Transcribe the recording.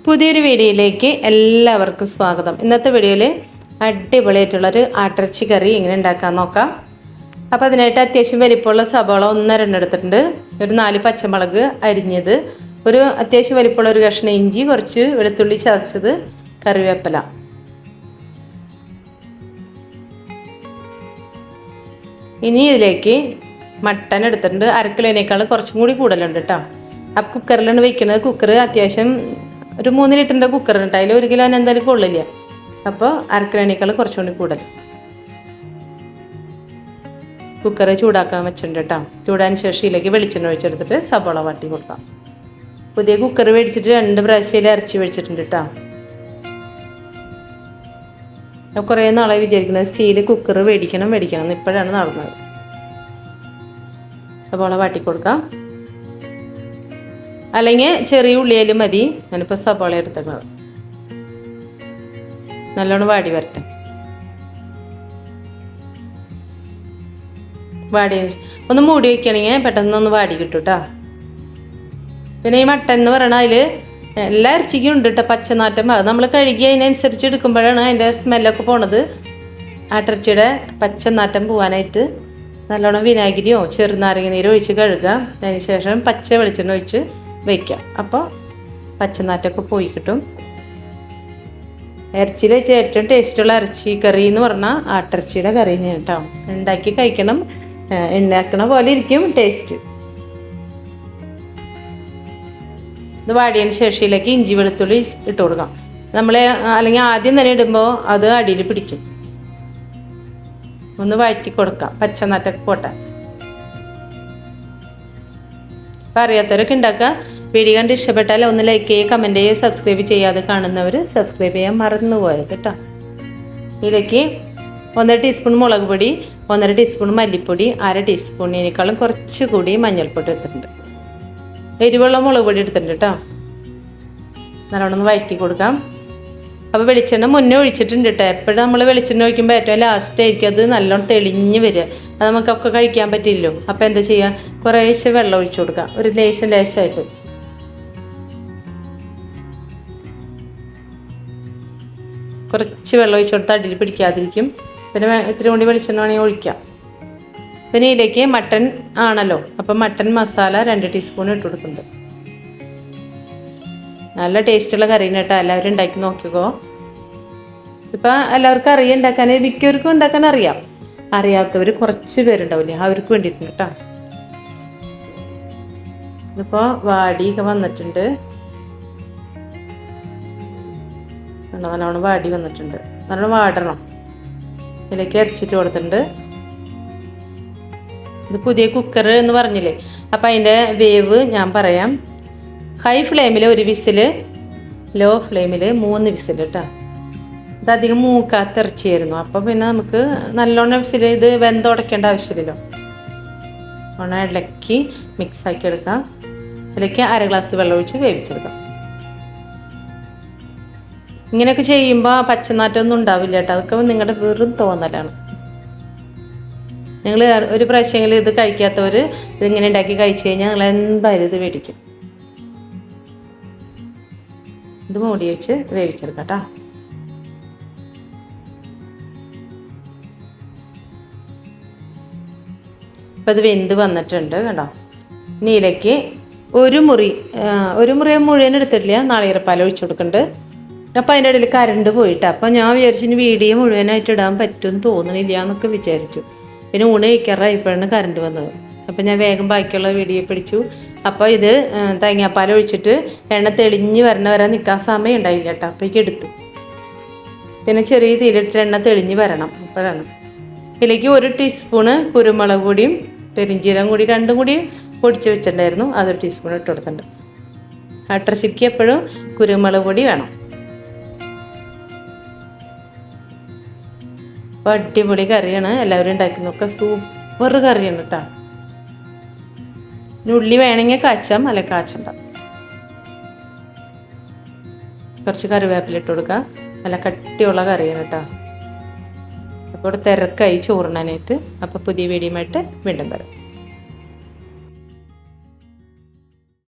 പുതിയൊരു വീഡിയോയിലേക്ക് എല്ലാവർക്കും സ്വാഗതം. ഇന്നത്തെ വീഡിയോയിൽ അടിപൊളിയായിട്ടുള്ളൊരു ആട്ടിറച്ചി കറി എങ്ങനെ ഉണ്ടാക്കാൻ നോക്കാം. അപ്പോൾ അതിനായിട്ട് അത്യാവശ്യം വലിപ്പമുള്ള സവാള 1-2 എടുത്തിട്ടുണ്ട്, ഒരു 4 പച്ചമുളക് അരിഞ്ഞത്, ഒരു അത്യാവശ്യം വലിപ്പമുള്ള ഒരു കഷ്ണം ഇഞ്ചി, കുറച്ച് വെളുത്തുള്ളി ചതച്ചത്, കറിവേപ്പില. ഇനി ഇതിലേക്ക് മട്ടൻ എടുത്തിട്ടുണ്ട്, 1/2 കിലോനേക്കാൾ കുറച്ചും കൂടി കൂടുതലുണ്ട് കേട്ടോ. അപ്പോൾ കുക്കറിലാണ് വയ്ക്കുന്നത്. കുക്കർ അത്യാവശ്യം ഒരു 3 ലിറ്ററിൻ്റെ കുക്കറുണ്ട് കേട്ടോ. അതിൽ 1 കിലോന് എന്തായാലും കൊള്ളില്ല. അപ്പോൾ 1/2 കിലോനേക്കാൾ കുറച്ചും കൂടി കൂടുതൽ. കുക്കറ് ചൂടാക്കാൻ വെച്ചിട്ടുണ്ട് കേട്ടോ. ചൂടാൻ ശേഷം ഇതിലേക്ക് വെളിച്ചെണ്ണ ഒഴിച്ചെടുത്തിട്ട് സവാള വാട്ടി കൊടുക്കാം. പുതിയ കുക്കർ മേടിച്ചിട്ട് 2 പ്രാവശ്യം ഇറച്ചി വെച്ചിട്ടുണ്ട് കേട്ടോ. കുറേ നാളെ വിചാരിക്കുന്നത് സ്റ്റീൽ കുക്കർ മേടിക്കണം എന്ന് ഇപ്പോഴാണ് നടന്നത്. സവാള വാട്ടി കൊടുക്കാം, അല്ലെങ്കിൽ ചെറിയ ഉള്ളിയാലും മതി. ഞാനിപ്പോൾ സവാള എടുത്തേക്കുന്നത്. നല്ലോണം വാടി വരട്ടെ. വാടി ഒന്ന് മൂടി വയ്ക്കുകയാണെങ്കിൽ പെട്ടെന്നൊന്ന് വാടി കിട്ടും കേട്ടോ. പിന്നെ ഈ മട്ടൻ എന്ന് പറയണ അതിൽ എല്ലാ ഇറച്ചിക്കും ഉണ്ട് കേട്ടോ പച്ചനാറ്റം. അത് നമ്മൾ കഴുകി അതിനനുസരിച്ച് എടുക്കുമ്പോഴാണ് അതിൻ്റെ സ്മെല്ലൊക്കെ പോണത്. ആട്ടിറച്ചിയുടെ പച്ചനാറ്റം പോകാനായിട്ട് നല്ലോണം വിനാഗിരിയോ ചെറുനാരങ്ങ നീരോ ഒഴിച്ച് കഴുകുക. അതിന് ശേഷം പച്ച വെളിച്ചെണ്ണ ഒഴിച്ച് വയ്ക്കാം. അപ്പോൾ പച്ചനാറ്റൊക്കെ പോയി കിട്ടും. ഇറച്ചിയിൽ വെച്ച് ഏറ്റവും ടേസ്റ്റുള്ള ഇറച്ചി കറി എന്ന് പറഞ്ഞാൽ ആട്ടിറച്ചിയുടെ കറി തന്നെയാണ് കേട്ടോ. ഉണ്ടാക്കി കഴിക്കണം, ഉണ്ടാക്കണ പോലെ ഇരിക്കും ടേസ്റ്റ്. ഇത് വാടിയതിന് ശേഷം ഇതിലേക്ക് ഇഞ്ചി വെളുത്തുള്ളി ഇട്ട് കൊടുക്കാം. നമ്മൾ അല്ലെങ്കിൽ ആദ്യം തന്നെ ഇടുമ്പോൾ അത് അടിയിൽ പിടിക്കും. ഒന്ന് വഴറ്റി കൊടുക്കാം, പച്ചനാറ്റൊക്കെ പോട്ടെ. അപ്പോൾ അറിയാത്തവരൊക്കെ ഉണ്ടാക്കുക. വീഡിയോ കണ്ട് ഇഷ്ടപ്പെട്ടാൽ ഒന്ന് ലൈക്ക് ചെയ്യുക, കമൻറ്റ് ചെയ്യുക, സബ്സ്ക്രൈബ് ചെയ്യാതെ കാണുന്നവർ സബ്സ്ക്രൈബ് ചെയ്യാൻ മറന്നു പോയത് കേട്ടോ. ഇതിലേക്ക് 1 ടീസ്പൂൺ മുളക് പൊടി, 1.5 ടീസ്പൂൺ മല്ലിപ്പൊടി, 1/2 ടീസ്പൂണിനേക്കാളും കുറച്ചുകൂടി മഞ്ഞൾപ്പൊടി എടുത്തിട്ടുണ്ട്. എരിവുള്ള മുളക് പൊടി എടുത്തിട്ടുണ്ട് കേട്ടോ. നല്ലോണം വഴറ്റി കൊടുക്കാം. അപ്പോൾ വെളിച്ചെണ്ണ മുന്നേ ഒഴിച്ചിട്ടുണ്ട് കേട്ടോ. എപ്പോഴും നമ്മൾ വെളിച്ചെണ്ണ ഒഴിക്കുമ്പോൾ ഏറ്റവും ലാസ്റ്റ് ആയിരിക്കും അത് നല്ലോണം തെളിഞ്ഞ് വരിക. അത് നമുക്കൊക്കെ കഴിക്കാൻ പറ്റില്ലല്ലോ. അപ്പോൾ എന്താ ചെയ്യുക, കുറേശ്ശെ വെള്ളം ഒഴിച്ചു കൊടുക്കുക, ഒരു ലേശമായിട്ട്. കുറച്ച് വെള്ളം ഒഴിച്ചു കൊടുത്താൽ അടിയിൽ പിടിക്കാതിരിക്കും. പിന്നെ ഇത്തിരി കൂടി വെളിച്ചെണ്ണ വേണമെങ്കിൽ ഒഴിക്കാം. പിന്നെ ഇതിലേക്ക് മട്ടൻ ആണല്ലോ, അപ്പം മട്ടൻ മസാല 2 ടീസ്പൂൺ ഇട്ട് കൊടുക്കുന്നുണ്ട്. നല്ല ടേസ്റ്റുള്ള കറീനെ കേട്ടോ. എല്ലാവരും ഉണ്ടാക്കി നോക്കിക്കോ. ഇപ്പം എല്ലാവർക്കും അറിയാം ഉണ്ടാക്കാൻ, മിക്കവർക്കും ഉണ്ടാക്കാൻ അറിയാം. അറിയാത്തവർ കുറച്ച് പേരുണ്ടാവില്ലേ, അവർക്ക് വേണ്ടിയിട്ടുണ്ട് കേട്ടോ. ഇതിപ്പോൾ വാടിയൊക്കെ വന്നിട്ടുണ്ട്, നല്ലോണം വാടി വന്നിട്ടുണ്ട്. നല്ലോണം വാടണം. ഇതിലേക്ക് ഇറച്ചിട്ട് കൊടുത്തിട്ടുണ്ട്. ഇത് പുതിയ കുക്കർ എന്ന് പറഞ്ഞില്ലേ, അപ്പം അതിൻ്റെ വേവ് ഞാൻ പറയാം. ഹൈ ഫ്ലെയിമിൽ 1 വിസിൽ, ലോ ഫ്ലെയിമിൽ 3 വിസിൽ കേട്ടോ. ഇതധികം മൂക്കാത്ത ഇറച്ചിയായിരുന്നു. അപ്പോൾ പിന്നെ നമുക്ക് നല്ലോണം വിസിൽ ഇത് വെന്തുടയ്ക്കേണ്ട ആവശ്യമില്ലല്ലോ. ഒന്ന് ഇളക്കി മിക്സാക്കി എടുക്കാം. ഇതിലേക്ക് 1/2 ഗ്ലാസ് വെള്ളം ഒഴിച്ച് വേവിച്ചെടുക്കാം. ഇങ്ങനെയൊക്കെ ചെയ്യുമ്പോൾ പച്ചനാറ്റമൊന്നും ഉണ്ടാവില്ല കേട്ടോ. അതൊക്കെ നിങ്ങളുടെ വെറും തോന്നലാണ്. നിങ്ങൾ ഒരു പ്രാവശ്യമെങ്കിലും ഇത് കഴിക്കാത്തവർ ഇതിങ്ങനെ ഉണ്ടാക്കി കഴിച്ചു കഴിഞ്ഞാൽ നിങ്ങൾ എന്തായാലും ഇത് മേടിക്കും. ഇത് മൂടി വെച്ച് വേവിച്ചെടുക്കാം കേട്ടോ. അപ്പോൾ ഇത് വെന്ത് വന്നിട്ടുണ്ട് കേട്ടോ. ഇനി ഇതിലേക്ക് ഒരു മുറി മുഴുവൻ എടുത്തിട്ടില്ല, നാളികേരപ്പാൽ ഒഴിച്ചു കൊടുക്കുന്നുണ്ട്. അപ്പോൾ അതിൻ്റെ ഇടയിൽ കറണ്ട് പോയിട്ട്, അപ്പോൾ ഞാൻ വിചാരിച്ചു വീഡിയോ മുഴുവനായിട്ട് ഇടാൻ പറ്റുമെന്ന് തോന്നണില്ല എന്നൊക്കെ വിചാരിച്ചു. പിന്നെ ഊണ് കഴിക്കാറായപ്പോഴാണ് കറണ്ട് വന്നത്. അപ്പോൾ ഞാൻ വേഗം ബാക്കിയുള്ള വീഡിയോ പിടിച്ചു. അപ്പോൾ ഇത് തേങ്ങാപ്പാൽ ഒഴിച്ചിട്ട് എണ്ണ തെളിഞ്ഞ് വരണ വരെ നിൽക്കാൻ സമയം ഉണ്ടായില്ല കേട്ടോ. അപ്പോഴേക്ക് എടുത്തു. പിന്നെ ചെറിയ തീയിലിട്ട് എണ്ണ തെളിഞ്ഞ് വരണം, അപ്പോഴാണ്. ഇതിലേക്ക് 1 ടീസ്പൂണ് കുരുമുളക് പൊടിയും പെരിഞ്ചീരകം കൂടി 2 കൂടി പൊടിച്ച് വെച്ചിട്ടുണ്ടായിരുന്നു, അത് 1 ടീസ്പൂൺ ഇട്ട് കൊടുത്തിട്ടുണ്ട്. ആട്ടിറച്ചിക്ക് എപ്പോഴും കുരുമുളക് പൊടി വേണം. അപ്പോൾ അടിപൊളി കറിയാണ്, എല്ലാവരും ഉണ്ടാക്കി നോക്കുക. സൂപ്പർ കറിയാണ് കേട്ടോ. ഉള്ളി വേണമെങ്കിൽ കാച്ചാം, അല്ലെ കാച്ചണ്ട. കുറച്ച് കറിവേപ്പില ഇട്ട് കൊടുക്കുക. നല്ല കട്ടിയുള്ള കറിയാണ് കേട്ടോ. അപ്പോൾ തിരക്കായി ചോറിനാനായിട്ട്. അപ്പോൾ പുതിയ വീഡിയോയുമായിട്ട് വീണ്ടും വരാം.